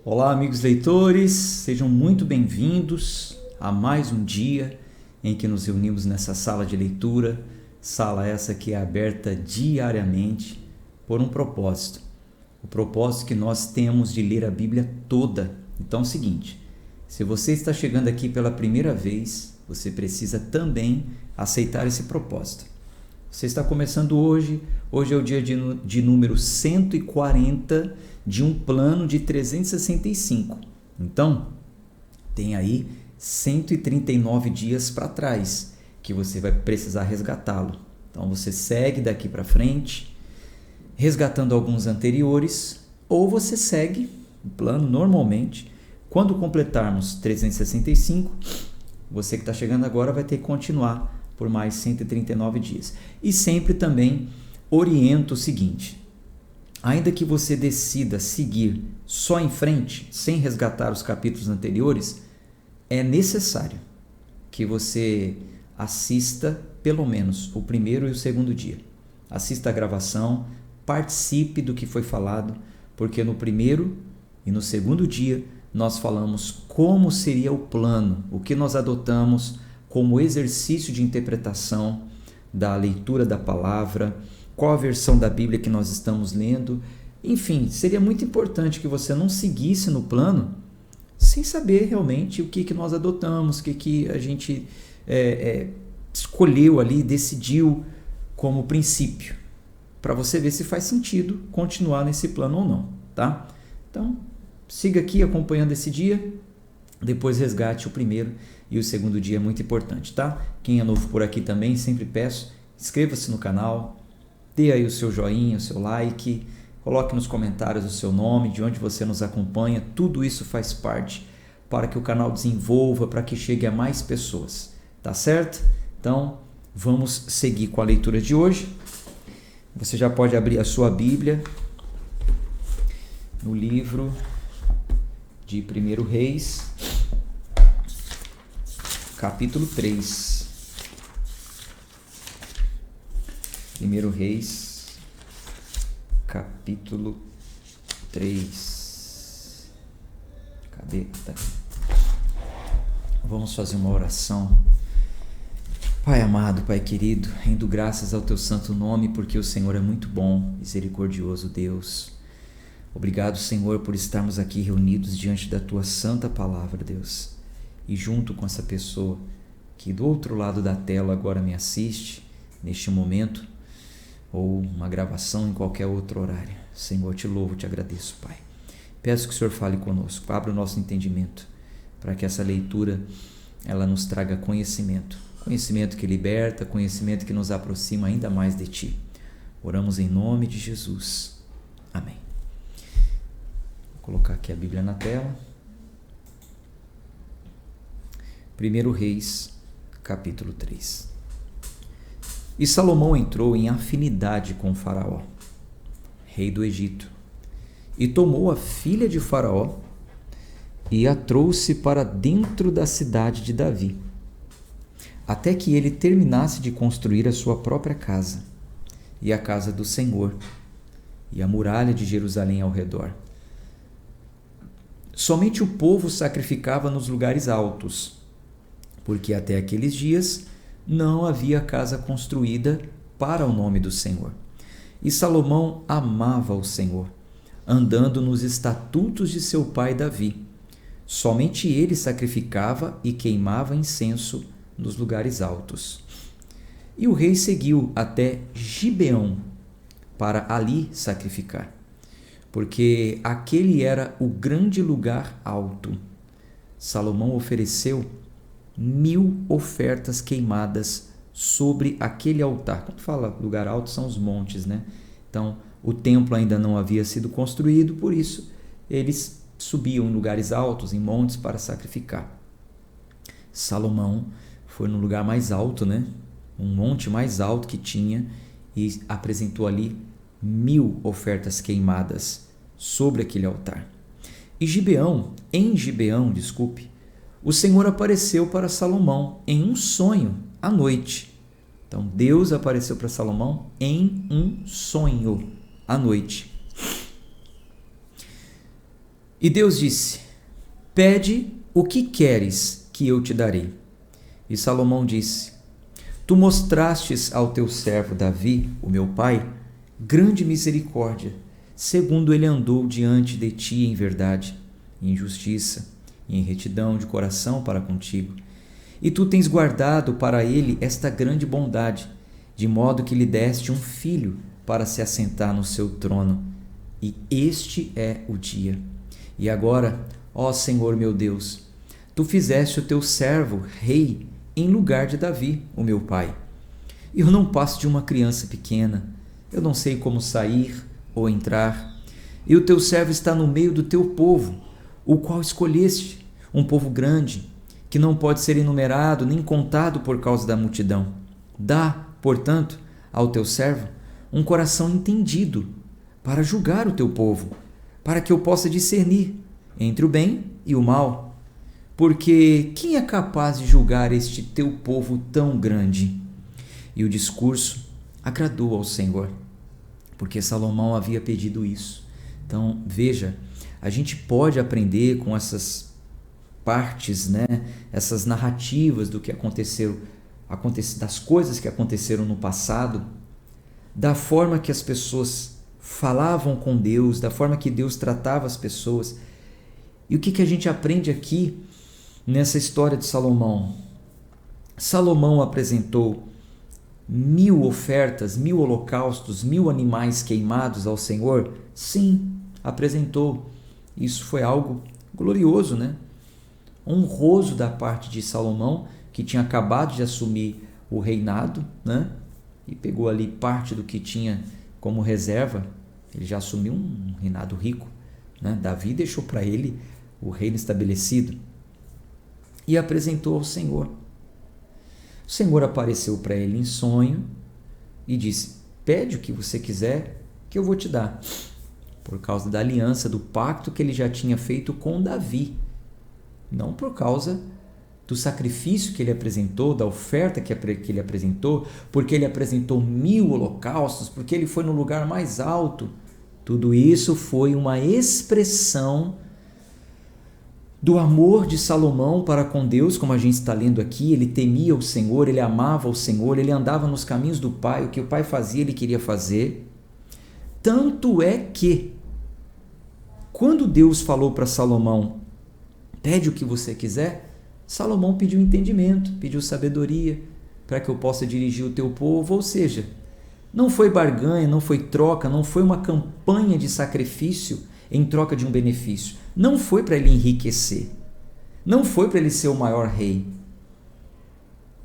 Olá, amigos leitores, sejam muito bem-vindos a mais um dia em que nos reunimos nessa sala de leitura, sala essa que é aberta diariamente por um propósito. O propósito que nós temos de ler a Bíblia toda. Então é o seguinte, se você está chegando aqui pela primeira vez, você precisa também aceitar esse propósito. Você está começando hoje é o dia de número 140 de um plano de 365. Então, tem aí 139 dias para trás que você vai precisar resgatá-lo. Então, você segue daqui para frente, resgatando alguns anteriores, ou você segue o plano normalmente. Quando completarmos 365, você que está chegando agora vai ter que continuar por mais 139 dias. E sempre também oriento o seguinte: ainda que você decida seguir só em frente, sem resgatar os capítulos anteriores, é necessário que você assista pelo menos o primeiro e o segundo dia. Assista a gravação, participe do que foi falado, porque no primeiro e no segundo dia nós falamos como seria o plano, o que nós adotamos como exercício de interpretação da leitura da palavra, qual a versão da Bíblia que nós estamos lendo. Enfim, seria muito importante que você não seguisse no plano sem saber realmente o que nós adotamos, o que a gente escolheu ali, decidiu como princípio, para você ver se faz sentido continuar nesse plano ou não, tá? Então, siga aqui acompanhando esse dia, depois resgate o primeiro e o segundo dia, é muito importante, tá? Quem é novo por aqui também, sempre peço, inscreva-se no canal, dê aí o seu joinha, o seu like, coloque nos comentários o seu nome, de onde você nos acompanha, tudo isso faz parte para que o canal desenvolva, para que chegue a mais pessoas, tá certo? Então, vamos seguir com a leitura de hoje. Você já pode abrir a sua Bíblia no livro de 1 Reis, capítulo 3. 1 Reis, capítulo 3. Cadê? Tá. Vamos fazer uma oração. Pai amado, Pai querido, rendo graças ao Teu santo nome, porque o Senhor é muito bom, misericordioso Deus. Obrigado, Senhor, por estarmos aqui reunidos diante da Tua santa palavra, Deus. E junto com essa pessoa que do outro lado da tela agora me assiste, neste momento, ou uma gravação em qualquer outro horário. Senhor, te louvo, te agradeço, Pai. Peço que o Senhor fale conosco, abra o nosso entendimento, para que essa leitura ela nos traga conhecimento. Conhecimento que liberta, conhecimento que nos aproxima ainda mais de Ti. Oramos em nome de Jesus. Amém. Vou colocar aqui a Bíblia na tela. 1 Reis, capítulo 3. E Salomão entrou em afinidade com Faraó, rei do Egito, e tomou a filha de Faraó e a trouxe para dentro da cidade de Davi, até que ele terminasse de construir a sua própria casa, e a casa do Senhor, e a muralha de Jerusalém ao redor. Somente o povo sacrificava nos lugares altos, porque até aqueles dias não havia casa construída para o nome do Senhor. E Salomão amava o Senhor, andando nos estatutos de seu pai Davi. Somente ele sacrificava e queimava incenso nos lugares altos. E o rei seguiu até Gibeão para ali sacrificar, porque aquele era o grande lugar alto. Salomão ofereceu 1000 ofertas queimadas sobre aquele altar. Quando fala lugar alto, são os montes, né? Então, o templo ainda não havia sido construído, por isso eles subiam em lugares altos, em montes, para sacrificar. Salomão foi no lugar mais alto, né? Um monte mais alto que tinha, e apresentou ali 1000 ofertas queimadas sobre aquele altar. E em Gibeão, o Senhor apareceu para Salomão em um sonho à noite. Então, Deus apareceu para Salomão em um sonho à noite. E Deus disse: pede o que queres que eu te darei. E Salomão disse: tu mostrastes ao teu servo Davi, o meu pai, grande misericórdia, segundo ele andou diante de ti em verdade, em justiça e em retidão de coração para contigo. E tu tens guardado para ele esta grande bondade, de modo que lhe deste um filho para se assentar no seu trono. E este é o dia. E agora, ó Senhor meu Deus, tu fizeste o teu servo rei em lugar de Davi, o meu pai. Eu não passo de uma criança pequena, eu não sei como sair ou entrar. E o teu servo está no meio do teu povo, o qual escolheste, um povo grande, que não pode ser enumerado nem contado por causa da multidão. Dá, portanto, ao teu servo um coração entendido para julgar o teu povo, para que eu possa discernir entre o bem e o mal. Porque quem é capaz de julgar este teu povo tão grande? E o discurso agradou ao Senhor, porque Salomão havia pedido isso. Então, veja, a gente pode aprender com essas partes, né? Essas narrativas do que aconteceu, das coisas que aconteceram no passado, da forma que as pessoas falavam com Deus, da forma que Deus tratava as pessoas. E o que a gente aprende aqui nessa história de Salomão? Salomão apresentou 1000 ofertas, 1000 holocaustos, 1000 animais queimados ao Senhor? Sim, apresentou. Isso foi algo glorioso, né? Honroso da parte de Salomão, que tinha acabado de assumir o reinado, né? E pegou ali parte do que tinha como reserva. Ele já assumiu um reinado rico, né? Davi deixou para ele o reino estabelecido e apresentou ao Senhor. O Senhor apareceu para ele em sonho e disse: pede o que você quiser que eu vou te dar, por causa da aliança, do pacto que ele já tinha feito com Davi, não por causa do sacrifício que ele apresentou, da oferta que ele apresentou, porque ele apresentou 1000 holocaustos, porque ele foi no lugar mais alto. Tudo isso foi uma expressão do amor de Salomão para com Deus, como a gente está lendo aqui. Ele temia o Senhor, ele amava o Senhor, ele andava nos caminhos do Pai, o que o Pai fazia, ele queria fazer. Tanto é que, quando Deus falou para Salomão: pede o que você quiser, Salomão pediu entendimento, pediu sabedoria para que eu possa dirigir o teu povo. Ou seja, não foi barganha, não foi troca, não foi uma campanha de sacrifício em troca de um benefício. Não foi para ele enriquecer, não foi para ele ser o maior rei.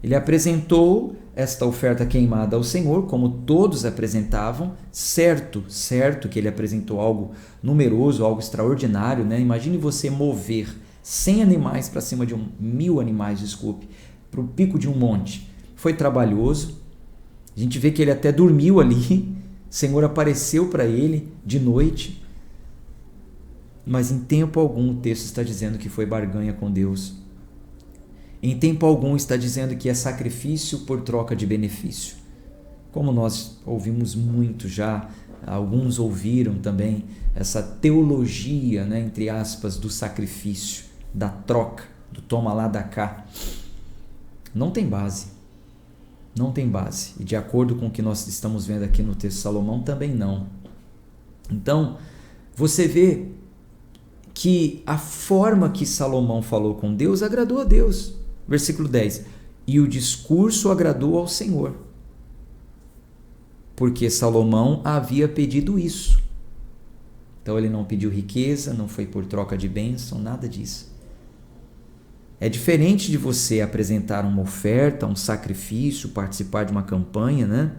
Ele apresentou esta oferta queimada ao Senhor, como todos apresentavam, certo que ele apresentou algo numeroso, algo extraordinário, né? Imagine você mover 100 animais para cima de 1000 animais, para o pico de um monte. Foi trabalhoso. A gente vê que ele até dormiu ali. O Senhor apareceu para ele de noite. Mas em tempo algum o texto está dizendo que foi barganha com Deus. Em tempo algum está dizendo que é sacrifício por troca de benefício. Como nós ouvimos muito já, alguns ouviram também essa teologia, né, entre aspas, do sacrifício, da troca, do toma lá, dá cá. Não tem base. Não tem base. E de acordo com o que nós estamos vendo aqui no texto de Salomão, também não. Então, você vê que a forma que Salomão falou com Deus agradou a Deus. Versículo 10. E o discurso agradou ao Senhor, porque Salomão havia pedido isso. Então ele não pediu riqueza, não foi por troca de bênção, nada disso. É diferente de você apresentar uma oferta, um sacrifício, participar de uma campanha, né?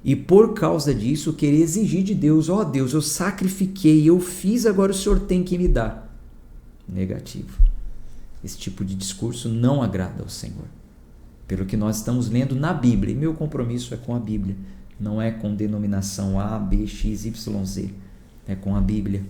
E por causa disso querer exigir de Deus: ó Deus, eu sacrifiquei, eu fiz, agora o Senhor tem que me dar. Negativo. Esse tipo de discurso não agrada ao Senhor. Pelo que nós estamos lendo na Bíblia, e meu compromisso é com a Bíblia, não é com denominação A, B, X, Y, Z, é com a Bíblia.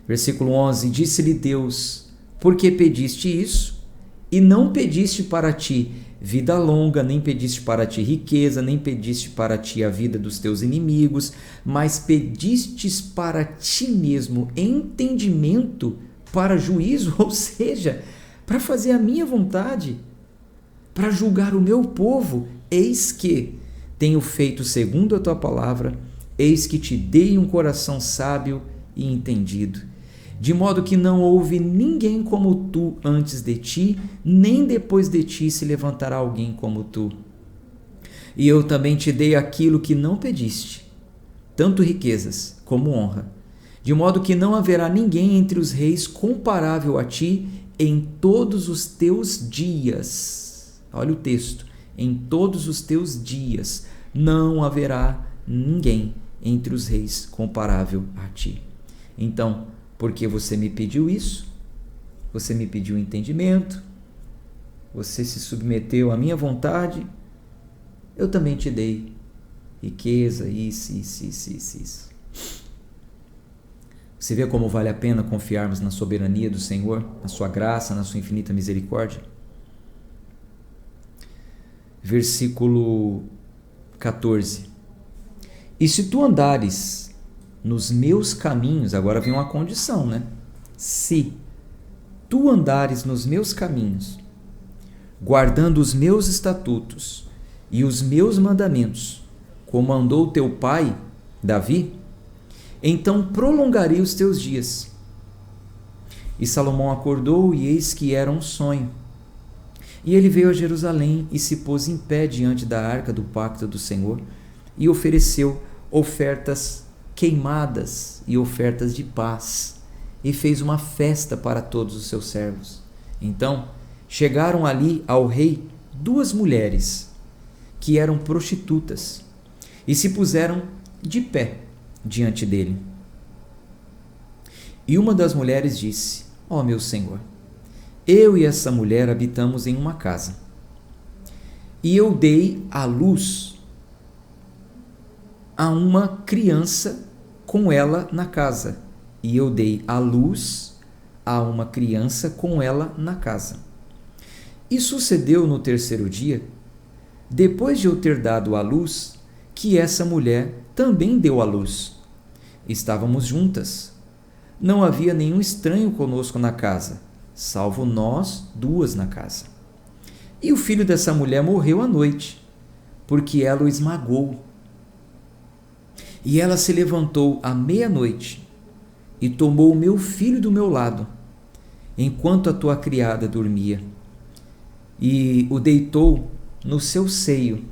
Versículo 11, disse-lhe Deus: por que pediste isso? E não pediste para ti vida longa, nem pediste para ti riqueza, nem pediste para ti a vida dos teus inimigos, mas pedistes para ti mesmo entendimento para juízo, ou seja, para fazer a minha vontade, para julgar o meu povo. Eis que tenho feito segundo a tua palavra, eis que te dei um coração sábio e entendido, de modo que não houve ninguém como tu antes de ti, nem depois de ti se levantará alguém como tu. E eu também te dei aquilo que não pediste, tanto riquezas como honra, de modo que não haverá ninguém entre os reis comparável a ti em todos os teus dias. Olha o texto. Em todos os teus dias não haverá ninguém entre os reis comparável a ti. Então, porque você me pediu isso, você me pediu entendimento, você se submeteu à minha vontade, eu também te dei riqueza, isso. Você vê como vale a pena confiarmos na soberania do Senhor, na sua graça, na sua infinita misericórdia? Versículo 14. E se tu andares nos meus caminhos, agora vem uma condição, né? Se tu andares nos meus caminhos, guardando os meus estatutos e os meus mandamentos, como andou teu pai, Davi, então prolongarei os teus dias. E Salomão acordou, e eis que era um sonho. E ele veio a Jerusalém e se pôs em pé diante da arca do pacto do Senhor e ofereceu ofertas queimadas e ofertas de paz, e fez uma festa para todos os seus servos. Então chegaram ali ao rei 2 mulheres que eram prostitutas e se puseram de pé diante dele. E uma das mulheres disse: ó meu senhor, eu e essa mulher habitamos em uma casa, e eu dei à luz a uma criança com ela na casa. E eu dei à luz a uma criança com ela na casa. E sucedeu no 3º dia, depois de eu ter dado à luz, que essa mulher também deu à luz. Estávamos juntas. Não havia nenhum estranho conosco na casa, salvo nós 2 na casa. E o filho dessa mulher morreu à noite, porque ela o esmagou. E ela se levantou à meia-noite e tomou o meu filho do meu lado, enquanto a tua criada dormia, e o deitou no seu seio,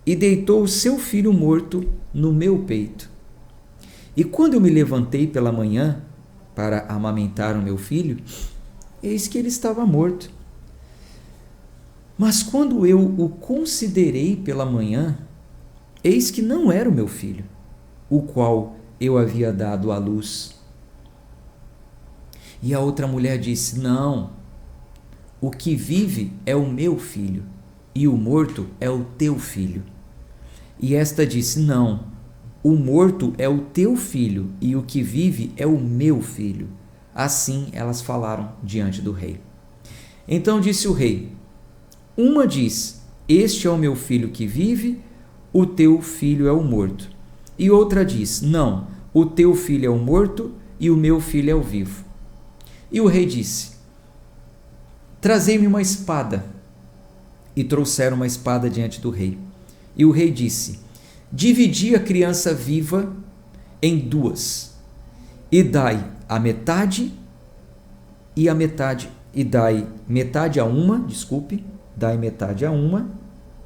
e deitou o seu filho morto no meu peito. E quando eu me levantei pela manhã para amamentar o meu filho, eis que ele estava morto. Mas quando eu o considerei pela manhã, eis que não era o meu filho, o qual eu havia dado à luz. E a outra mulher disse: não, o que vive é o meu filho, e o morto é o teu filho. E esta disse: não, o morto é o teu filho, e o que vive é o meu filho. Assim elas falaram diante do rei. Então disse o rei: uma diz: este é o meu filho que vive, o teu filho é o morto. E outra diz: não, o teu filho é o morto e o meu filho é o vivo. E o rei disse: trazei-me uma espada. E trouxeram uma espada diante do rei. E o rei disse: dividi a criança viva em 2, e dai a metade e a metade, e dai metade a uma, dai metade a uma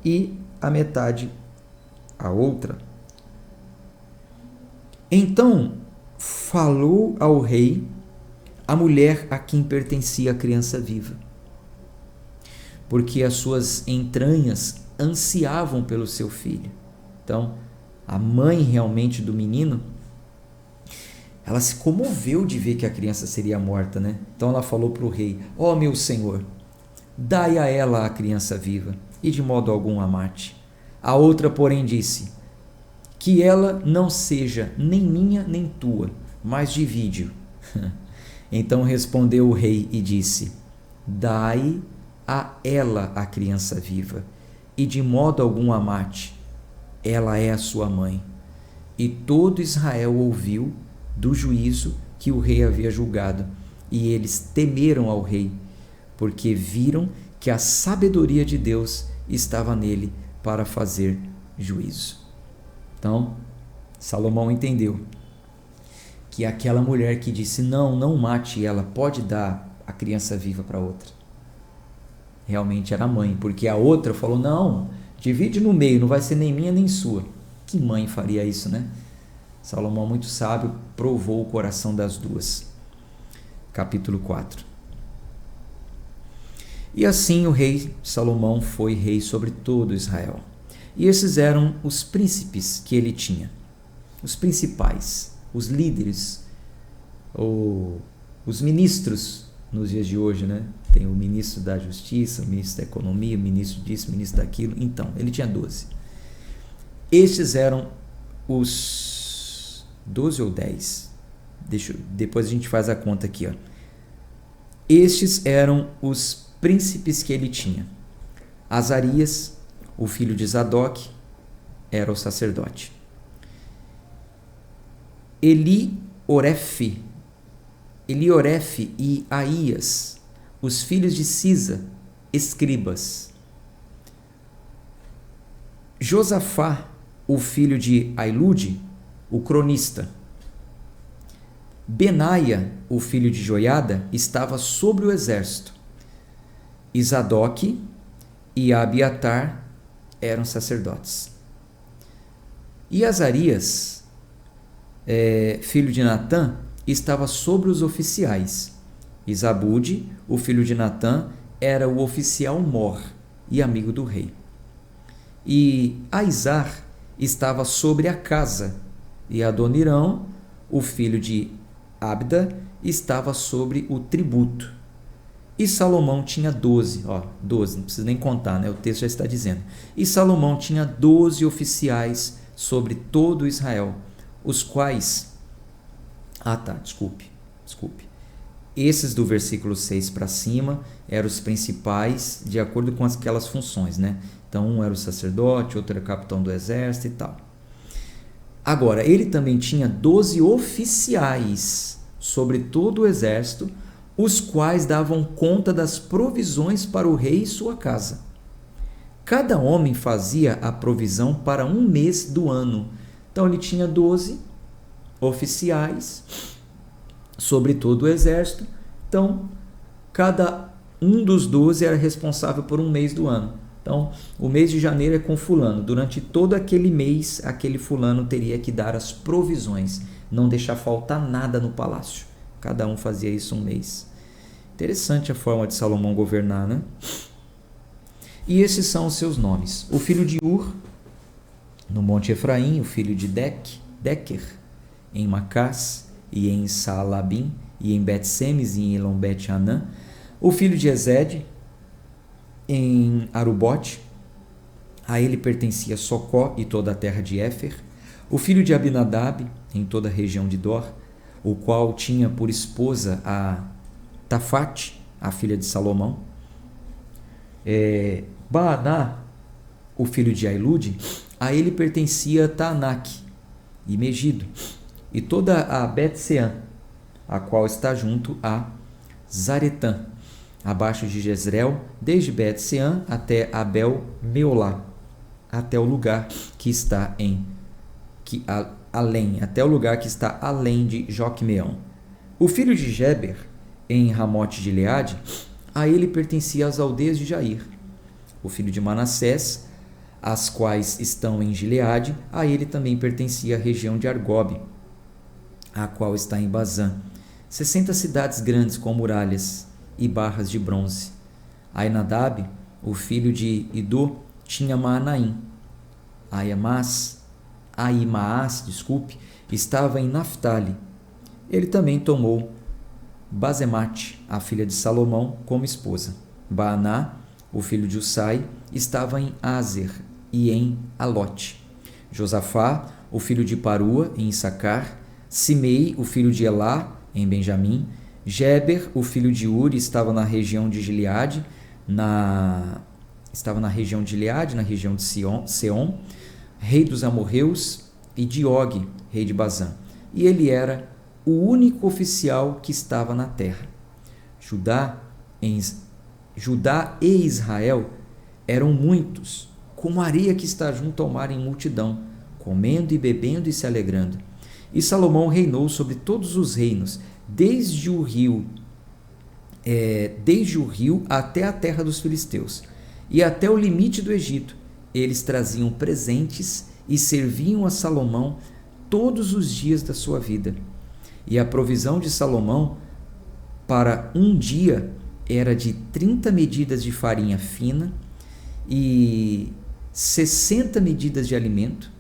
e a metade a outra. Então falou ao rei a mulher a quem pertencia a criança viva, porque as suas entranhas ansiavam pelo seu filho. Então, a mãe realmente do menino, ela se comoveu de ver que a criança seria morta, né? Então ela falou para o rei: ó meu senhor, dai a ela a criança viva, e de modo algum a mate. A outra, porém, disse: que ela não seja nem minha nem tua, mas divide-o. Então respondeu o rei e disse: dai a ela a criança viva, e de modo algum a mate. Ela é a sua mãe. E todo Israel ouviu do juízo que o rei havia julgado, e eles temeram ao rei, porque viram que a sabedoria de Deus estava nele para fazer juízo. Então, Salomão entendeu que aquela mulher que disse, não mate ela, pode dar a criança viva para outra, realmente era a mãe, porque a outra falou, não, divide no meio, não vai ser nem minha nem sua. Que mãe faria isso, né? Salomão, muito sábio, provou o coração das duas. Capítulo 4. E assim o rei Salomão foi rei sobre todo Israel. E esses eram os príncipes que ele tinha, os principais, os líderes, os ministros nos dias de hoje, né? Tem o ministro da Justiça, o ministro da Economia, o ministro disso, o ministro daquilo. Então, ele tinha 12. Estes eram os 12 ou 10. Depois a gente faz a conta aqui, ó. Estes eram os príncipes que ele tinha. Azarias, o filho de Zadok, era o sacerdote. Eliorefe e Aías, os filhos de Cisa, escribas. Josafá, o filho de Ailude, o cronista. Benaia, o filho de Joiada, estava sobre o exército. E Zadok e Abiatar eram sacerdotes. E Azarias, filho de Natã, estava sobre os oficiais. E Zabude, o filho de Natã, era o oficial mor e amigo do rei. E Aizar estava sobre a casa, e Adonirão, o filho de Abda, estava sobre o tributo. E Salomão tinha 12, 12, não precisa nem contar, né? O texto já está dizendo. E Salomão tinha 12 oficiais sobre todo Israel, os quais... desculpe. Esses do versículo 6 para cima eram os principais, de acordo com aquelas funções, né? Então, um era o sacerdote, outro era o capitão do exército e tal. Agora, ele também tinha 12 oficiais sobre todo o exército, os quais davam conta das provisões para o rei e sua casa. Cada homem fazia a provisão para um mês do ano. Então, ele tinha 12 oficiais sobre todo o exército. Então, cada um dos 12 era responsável por um mês do ano. Então, o mês de janeiro é com fulano. Durante todo aquele mês, aquele fulano teria que dar as provisões, não deixar faltar nada no palácio. Cada um fazia isso um mês. Interessante a forma de Salomão governar, né? E esses são os seus nomes. O filho de Ur, no Monte Efraim, o filho de Dequer, em Macás, e em Saalabim, e em Bet-Semes, e em Elon-Bet-Anã. O filho de Ezed, em Arubote, a ele pertencia Socó e toda a terra de Éfer. O filho de Abinadab, em toda a região de Dor, o qual tinha por esposa a Tafate, a filha de Salomão. Baaná, o filho de Ailude, a ele pertencia Taanac e Megido, e toda a Bet-Sean, a qual está junto a Zaretã, abaixo de Jezreel, desde Bet-Sean até Abel-Meolá, até o lugar que está até o lugar que está além de Joquemeão. O filho de Geber, em Ramote de Gileade, a ele pertencia as aldeias de Jair. O filho de Manassés, as quais estão em Gileade, a ele também pertencia a região de Argobe, a qual está em Bazã. 60 cidades grandes com muralhas e barras de bronze. Ainadab, o filho de Idô, tinha Maanaim. Aimaas, estava em Naftali. Ele também tomou Bazemate, a filha de Salomão, como esposa. Baaná, o filho de Usai, estava em Azer e em Alote. Josafá, o filho de Parua, em Issacar. Simei, o filho de Elá, em Benjamim. Geber, o filho de Uri, estava na região de Gileade. estava na região de Gileade, na região de Seom, rei dos amorreus, e de Og, rei de Bazã. E ele era o único oficial que estava na terra. Judá e Israel eram muitos, como a areia que está junto ao mar em multidão, comendo e bebendo e se alegrando. E Salomão reinou sobre todos os reinos, desde o rio até a terra dos filisteus, e até o limite do Egito. Eles traziam presentes e serviam a Salomão todos os dias da sua vida. E a provisão de Salomão para um dia era de 30 medidas de farinha fina e 60 medidas de alimento,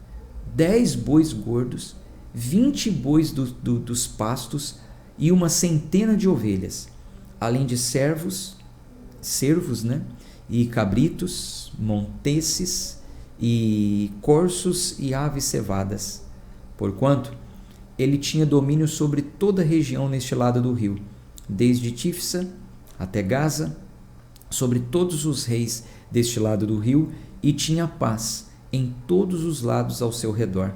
10 bois gordos, 20 bois dos pastos e uma centena de ovelhas, além de cervos, e cabritos, monteses e corços e aves cevadas, porquanto ele tinha domínio sobre toda a região neste lado do rio, desde Tifsa até Gaza, sobre todos os reis deste lado do rio, e tinha paz em todos os lados ao seu redor.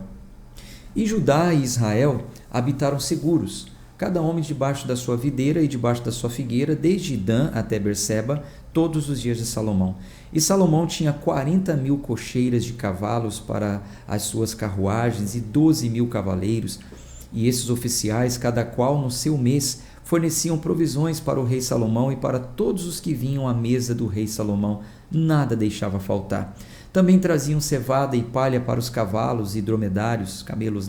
E Judá e Israel habitaram seguros, cada homem debaixo da sua videira e debaixo da sua figueira, desde Dan até Berseba, todos os dias de Salomão. E Salomão tinha 40.000 cocheiras de cavalos para as suas carruagens e 12.000 cavaleiros. E esses oficiais, cada qual no seu mês, forneciam provisões para o rei Salomão e para todos os que vinham à mesa do rei Salomão. Nada deixava faltar. Também traziam cevada e palha para os cavalos e dromedários, camelos,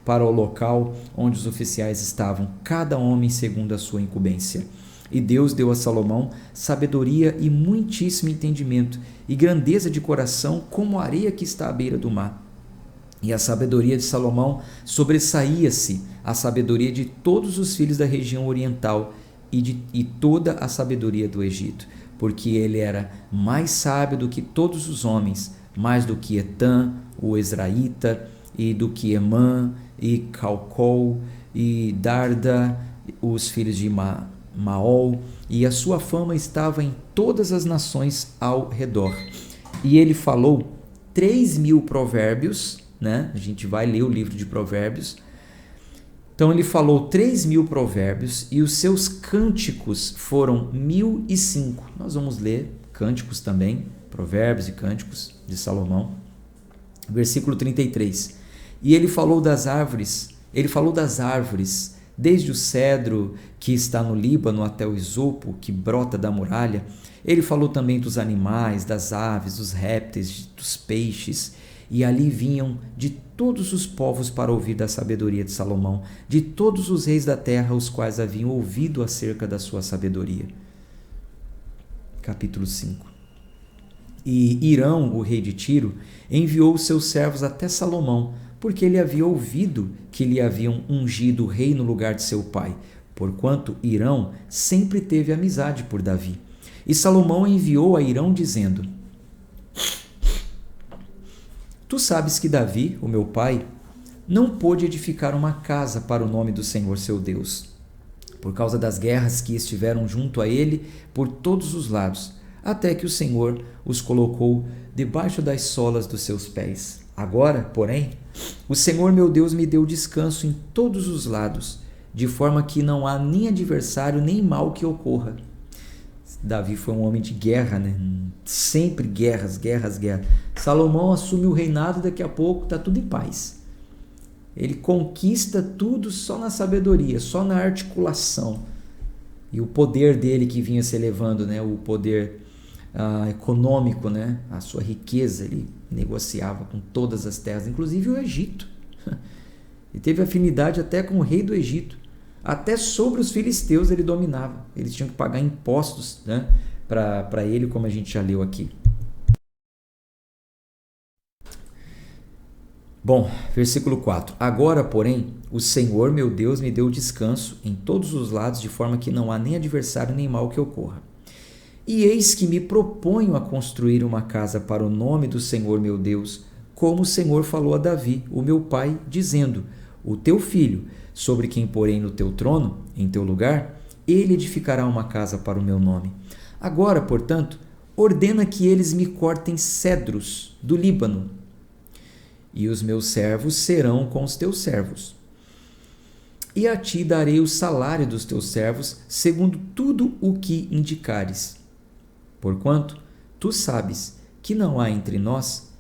para o local onde os oficiais estavam, cada homem segundo a sua incumbência. E Deus deu a Salomão sabedoria e muitíssimo entendimento, e grandeza de coração como a areia que está à beira do mar. E a sabedoria de Salomão sobressaía-se à sabedoria de todos os filhos da região oriental e toda a sabedoria do Egito, porque ele era mais sábio do que todos os homens, mais do que Etã, o Ezraíta, e do que Emã, e Calcol, e Darda, os filhos de Maol, e a sua fama estava em todas as nações ao redor. E ele falou 3.000 provérbios, a gente vai ler o livro de Provérbios. Então ele falou 3.000 provérbios e os seus cânticos foram 1.005. Nós vamos ler cânticos também, provérbios e cânticos de Salomão. Versículo 33. E ele falou das árvores, desde o cedro que está no Líbano até o isopo que brota da muralha. Ele falou também dos animais, das aves, dos répteis, dos peixes. E ali vinham de todos os povos para ouvir da sabedoria de Salomão, de todos os reis da terra, os quais haviam ouvido acerca da sua sabedoria. Capítulo 5. E Irão, o rei de Tiro, enviou os seus servos até Salomão, porque ele havia ouvido que lhe haviam ungido rei no lugar de seu pai, porquanto Irão sempre teve amizade por Davi. E Salomão enviou a Irão dizendo: Tu sabes que Davi, o meu pai, não pôde edificar uma casa para o nome do Senhor seu Deus, por causa das guerras que estiveram junto a ele por todos os lados, até que o Senhor os colocou debaixo das solas dos seus pés. Agora, porém, o Senhor meu Deus me deu descanso em todos os lados, de forma que não há nem adversário nem mal que ocorra. Davi foi um homem de guerra, Sempre guerras. Salomão assume o reinado e daqui a pouco está tudo em paz. Ele conquista tudo só na sabedoria, só na articulação. E o poder dele que vinha se elevando, o poder econômico, a sua riqueza, ele negociava com todas as terras, inclusive o Egito. E teve afinidade até com o rei do Egito. Até sobre os filisteus ele dominava. Eles tinham que pagar impostos para ele, como a gente já leu aqui. Bom, versículo 4. Agora, porém, o Senhor meu Deus me deu descanso em todos os lados, de forma que não há nem adversário nem mal que ocorra. E eis que me proponho a construir uma casa para o nome do Senhor meu Deus, como o Senhor falou a Davi, o meu pai, dizendo: O teu filho, sobre quem porém no teu trono, em teu lugar, ele edificará uma casa para o meu nome. Agora, portanto, ordena que eles me cortem cedros do Líbano, e os meus servos serão com os teus servos. E a ti darei o salário dos teus servos, segundo tudo o que indicares. Porquanto tu sabes que não há entre nós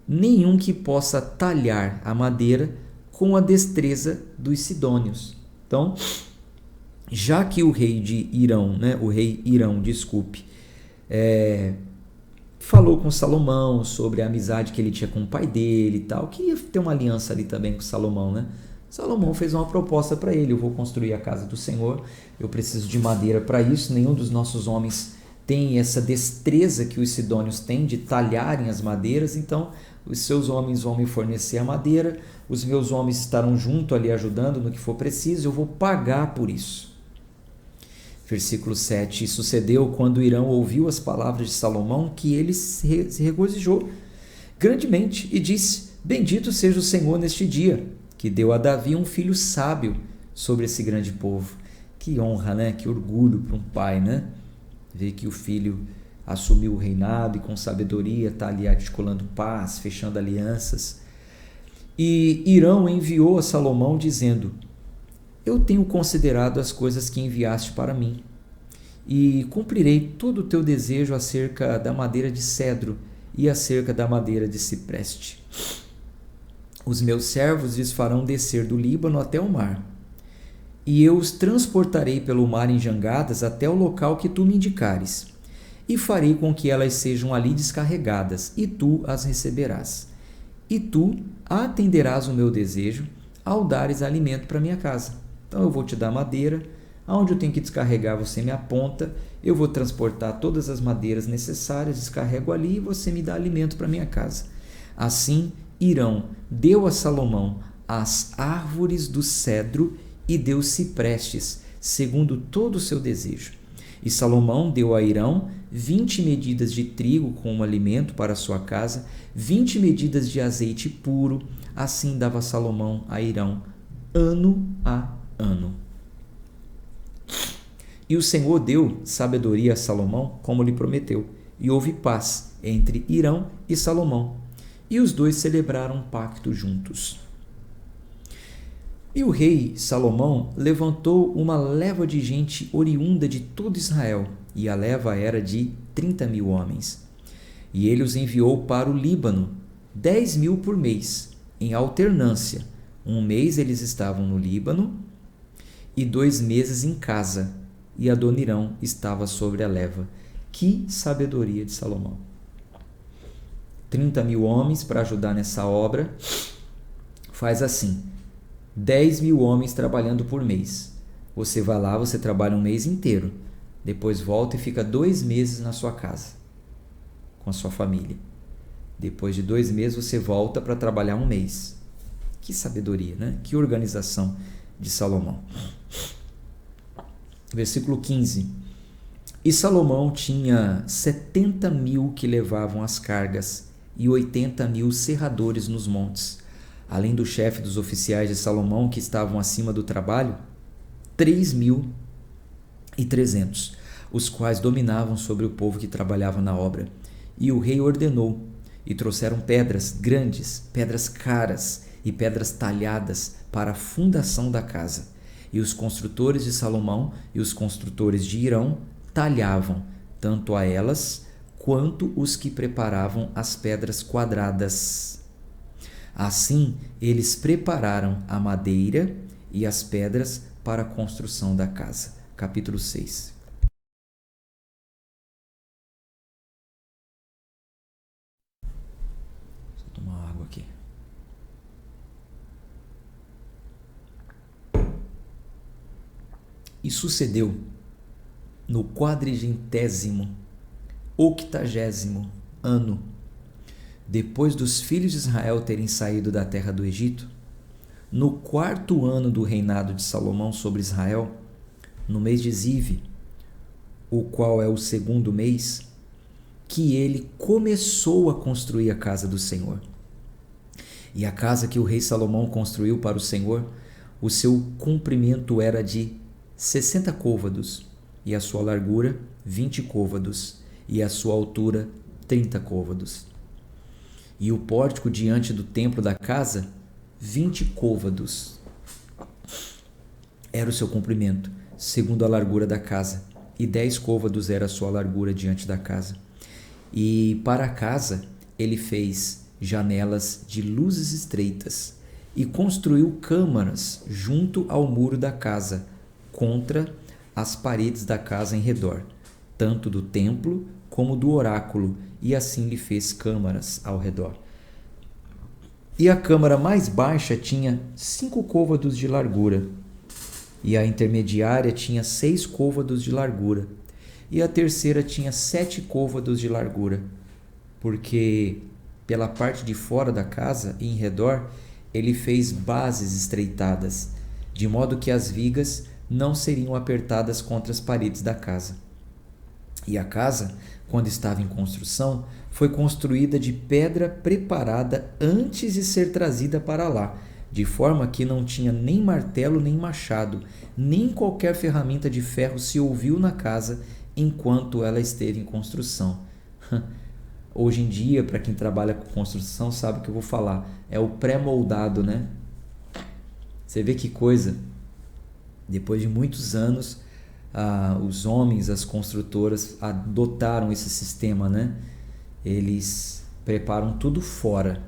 nenhum que possa talhar a madeira com a destreza dos sidônios. Então, já que o rei Irão, falou com Salomão sobre a amizade que ele tinha com o pai dele e tal, queria ter uma aliança ali também com Salomão, né? Salomão fez uma proposta para ele: eu vou construir a casa do Senhor, eu preciso de madeira para isso, nenhum dos nossos homens tem essa destreza que os sidônios têm de talharem as madeiras, então os seus homens vão me fornecer a madeira, os meus homens estarão junto ali ajudando no que for preciso, eu vou pagar por isso. Versículo 7, e sucedeu quando Irão ouviu as palavras de Salomão que ele se regozijou grandemente e disse: bendito seja o Senhor neste dia, que deu a Davi um filho sábio sobre esse grande povo. Que honra, né? Que orgulho para um pai, né? Ver que o filho assumiu o reinado e com sabedoria está ali articulando paz, fechando alianças. E Irão enviou a Salomão dizendo: eu tenho considerado as coisas que enviaste para mim e cumprirei todo o teu desejo acerca da madeira de cedro e acerca da madeira de cipreste. Os meus servos lhes farão descer do Líbano até o mar, e eu os transportarei pelo mar em jangadas até o local que tu me indicares, e farei com que elas sejam ali descarregadas, e tu as receberás. E tu atenderás o meu desejo ao dares alimento para minha casa. Então eu vou te dar madeira, aonde eu tenho que descarregar você me aponta, eu vou transportar todas as madeiras necessárias, descarrego ali e você me dá alimento para minha casa. Assim, Irão deu a Salomão as árvores do cedro e deu ciprestes, segundo todo o seu desejo. E Salomão deu a Irão 20 medidas de trigo como alimento para a sua casa, 20 medidas de azeite puro. Assim dava Salomão a Irão ano a ano. E o Senhor deu sabedoria a Salomão, como lhe prometeu, e houve paz entre Irão e Salomão. E os dois celebraram um pacto juntos. E o rei Salomão levantou uma leva de gente oriunda de todo Israel, e a leva era de 30.000 homens. E ele os enviou para o Líbano, 10.000 por mês, em alternância. Um mês eles estavam no Líbano e 2 meses em casa, e Adonirão estava sobre a leva. Que sabedoria de Salomão! 30.000 homens para ajudar nessa obra. Faz assim: 10.000 homens trabalhando por mês. Você vai lá, você trabalha um mês inteiro, depois volta e fica 2 meses na sua casa com a sua família. Depois de 2 meses você volta para trabalhar um mês. Que sabedoria, né? Que organização de Salomão. Versículo 15. E Salomão tinha 70.000 que levavam as cargas e 80.000 serradores nos montes. Além do chefe dos oficiais de Salomão que estavam acima do trabalho, 3.300, os quais dominavam sobre o povo que trabalhava na obra. E o rei ordenou, e trouxeram pedras grandes, pedras caras e pedras talhadas para a fundação da casa. E os construtores de Salomão e os construtores de Irão talhavam, tanto a elas quanto os que preparavam as pedras quadradas. Assim, eles prepararam a madeira e as pedras para a construção da casa. Capítulo 6. Vou tomar água aqui. E sucedeu no 80º ano, depois dos filhos de Israel terem saído da terra do Egito, no 4º ano do reinado de Salomão sobre Israel, no mês de Zive, o qual é o 2º mês, que ele começou a construir a casa do Senhor. E a casa que o rei Salomão construiu para o Senhor, o seu comprimento era de 60 côvados e a sua largura 20 côvados, e a sua altura 30 côvados. E o pórtico diante do templo da casa, 20 côvados. Era o seu comprimento, segundo a largura da casa, e 10 côvados era a sua largura diante da casa. E para a casa ele fez janelas de luzes estreitas, e construiu câmaras junto ao muro da casa, contra as paredes da casa em redor, tanto do templo como do oráculo, e assim lhe fez câmaras ao redor. E a câmara mais baixa tinha 5 côvados de largura, e a intermediária tinha 6 côvados de largura, e a terceira tinha 7 côvados de largura, porque pela parte de fora da casa e em redor ele fez bases estreitadas, de modo que as vigas não seriam apertadas contra as paredes da casa. E a casa, quando estava em construção, foi construída de pedra preparada antes de ser trazida para lá, de forma que não tinha nem martelo nem machado, nem qualquer ferramenta de ferro se ouviu na casa enquanto ela esteve em construção. Hoje em dia, para quem trabalha com construção, sabe o que eu vou falar. É o pré-moldado, né? Você vê que coisa. Depois de muitos anos, os homens, as construtoras, adotaram esse sistema, né? Eles preparam tudo fora.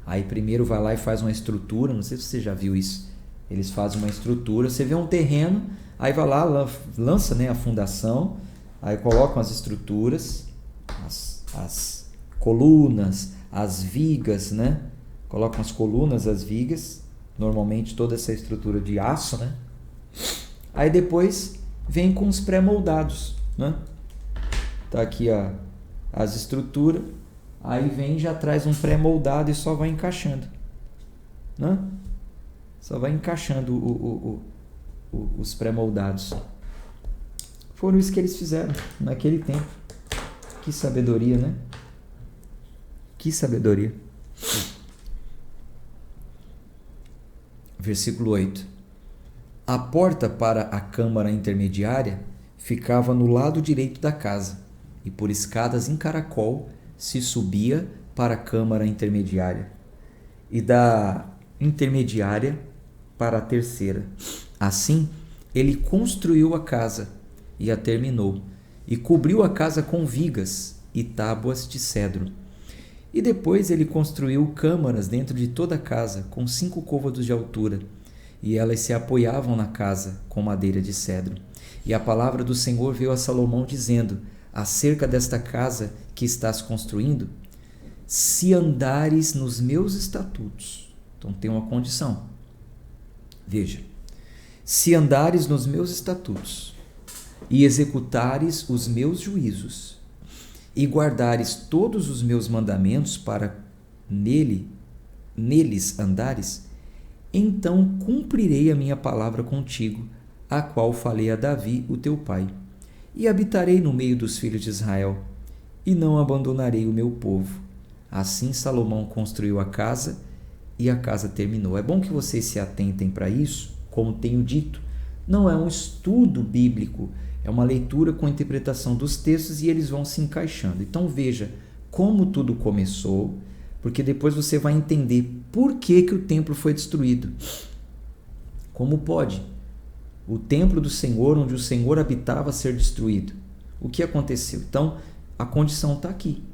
Aí primeiro vai lá e faz uma estrutura. Não sei se você já viu isso. Eles fazem uma estrutura. Você vê um terreno, aí vai lá, lança, né, a fundação. Aí colocam as estruturas, as colunas, as vigas, né? Colocam as colunas, as vigas, normalmente toda essa estrutura de aço, né? Aí depois vem com os pré-moldados, né? Tá aqui as estruturas, aí vem e já traz um pré-moldado e só vai encaixando, né? Só vai encaixando os pré-moldados. Foram isso que eles fizeram naquele tempo. Que sabedoria, né? Que sabedoria. Versículo 8. A porta para a câmara intermediária ficava no lado direito da casa, e por escadas em caracol se subia para a câmara intermediária, e da intermediária para a terceira. Assim, ele construiu a casa e a terminou, e cobriu a casa com vigas e tábuas de cedro. E depois ele construiu câmaras dentro de toda a casa, com 5 côvados de altura, e elas se apoiavam na casa com madeira de cedro. E a palavra do Senhor veio a Salomão dizendo, acerca desta casa que estás construindo, se andares nos meus estatutos. Então tem uma condição. Veja, se andares nos meus estatutos e executares os meus juízos, e guardares todos os meus mandamentos para neles andares, então cumprirei a minha palavra contigo, a qual falei a Davi, o teu pai, e habitarei no meio dos filhos de Israel, e não abandonarei o meu povo. Assim Salomão construiu a casa, e a casa terminou. É bom que vocês se atentem para isso, como tenho dito, não é um estudo bíblico, é uma leitura com interpretação dos textos e eles vão se encaixando. Então veja como tudo começou, porque depois você vai entender por que o templo foi destruído. Como pode o templo do Senhor, onde o Senhor habitava, ser destruído? O que aconteceu? Então a condição está aqui.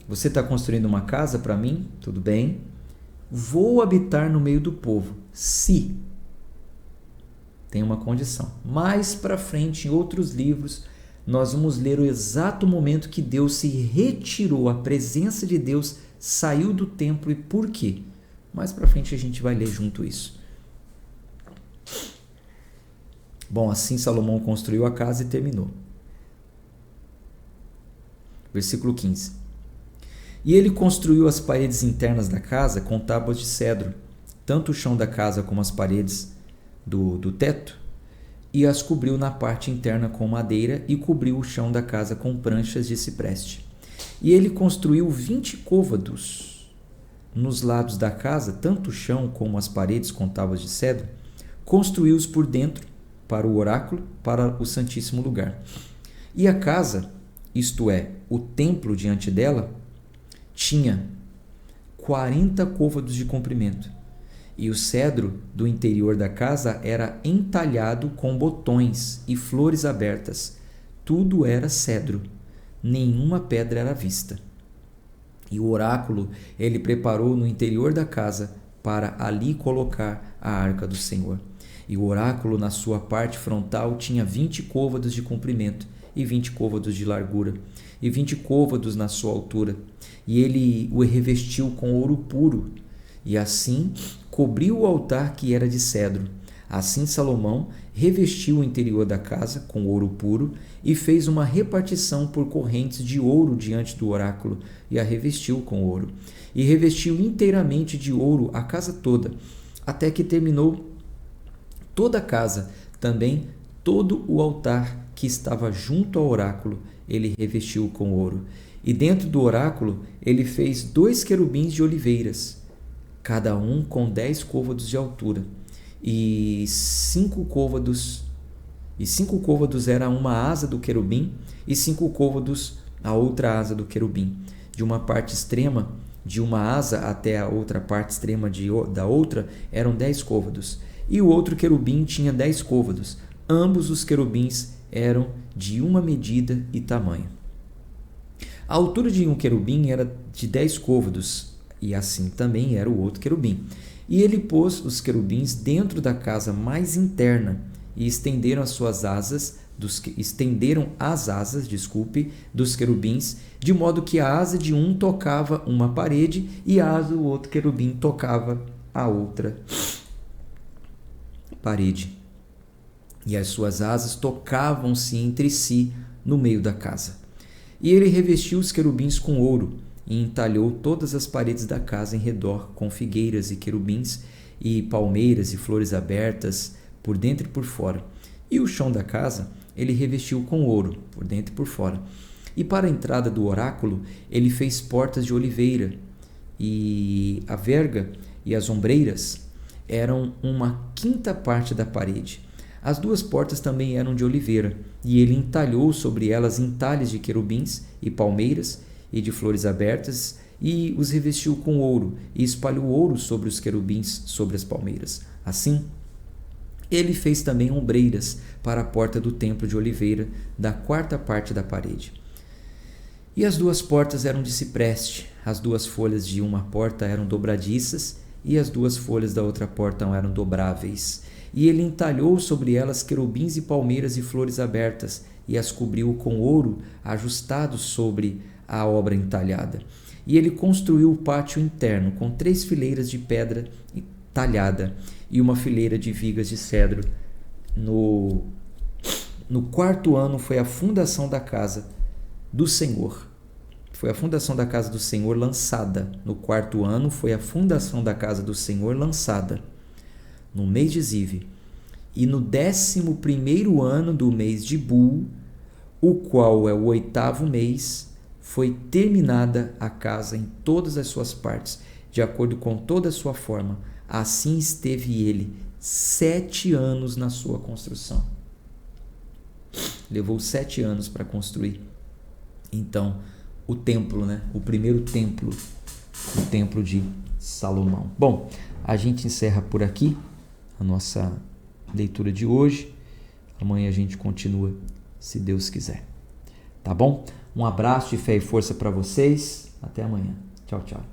Você está construindo uma casa para mim? Tudo bem. Vou habitar no meio do povo. Se tem uma condição. Mais para frente, em outros livros, nós vamos ler o exato momento que Deus se retirou, a presença de Deus saiu do templo e por quê. Mais para frente a gente vai ler junto isso. Bom, assim Salomão construiu a casa e terminou. Versículo 15. E ele construiu as paredes internas da casa com tábuas de cedro, tanto o chão da casa como as paredes do teto, e as cobriu na parte interna com madeira e cobriu o chão da casa com pranchas de cipreste. E ele construiu 20 côvados nos lados da casa, tanto o chão como as paredes com tábuas de cedro, construiu-os por dentro para o oráculo, para o Santíssimo Lugar. E a casa, isto é, o templo diante dela, tinha 40 côvados de comprimento. E o cedro do interior da casa era entalhado com botões e flores abertas. Tudo era cedro, nenhuma pedra era vista. E o oráculo ele preparou no interior da casa para ali colocar a arca do Senhor. E o oráculo, na sua parte frontal, tinha 20 côvados de comprimento e 20 côvados de largura, e 20 côvados na sua altura. E ele o revestiu com ouro puro, e assim cobriu o altar que era de cedro. Assim Salomão revestiu o interior da casa com ouro puro e fez uma repartição por correntes de ouro diante do oráculo e a revestiu com ouro. E revestiu inteiramente de ouro a casa toda, até que terminou toda a casa. Também todo o altar que estava junto ao oráculo ele revestiu com ouro. E dentro do oráculo ele fez 2 querubins de oliveiras, cada um com 10 côvados de altura, e 5 côvados era uma asa do querubim, e 5 côvados a outra asa do querubim. De uma parte extrema de uma asa até a outra parte extrema da outra eram 10 côvados, e o outro querubim tinha 10 côvados. Ambos os querubins eram de uma medida e tamanho. A altura de um querubim era de 10 côvados, e assim também era o outro querubim. E ele pôs os querubins dentro da casa mais interna e estenderam as asas dos querubins, de modo que a asa de um tocava uma parede e a asa do outro querubim tocava a outra parede. E as suas asas tocavam-se entre si no meio da casa. E ele revestiu os querubins com ouro e entalhou todas as paredes da casa em redor com figueiras e querubins e palmeiras e flores abertas por dentro e por fora. E o chão da casa ele revestiu com ouro por dentro e por fora. E para a entrada do oráculo ele fez portas de oliveira, e a verga e as ombreiras eram 1/5 parte da parede. As 2 portas também eram de oliveira, e ele entalhou sobre elas entalhes de querubins e palmeiras e de flores abertas, e os revestiu com ouro, e espalhou ouro sobre os querubins, sobre as palmeiras. Assim, ele fez também ombreiras para a porta do templo de oliveira, da 4ª parte da parede. E as 2 portas eram de cipreste, as 2 folhas de uma porta eram dobradiças, e as 2 folhas da outra porta eram dobráveis. E ele entalhou sobre elas querubins e palmeiras e flores abertas, e as cobriu com ouro ajustado sobre a obra entalhada. E ele construiu o pátio interno com 3 fileiras de pedra talhada e uma fileira de vigas de cedro. No 4º ano foi a fundação da casa do Senhor. Foi a fundação da casa do Senhor lançada. No 4º ano foi a fundação da casa do Senhor lançada, no mês de Zive. E no 11º ano do mês de Bul, o qual é o 8º mês, foi terminada a casa em todas as suas partes, de acordo com toda a sua forma. Assim esteve ele 7 anos na sua construção. Levou 7 anos para construir. Então, o templo, o primeiro templo, o templo de Salomão. Bom, a gente encerra por aqui a nossa leitura de hoje. Amanhã a gente continua, se Deus quiser. Tá bom? Um abraço de fé e força para vocês. Até amanhã. Tchau, tchau.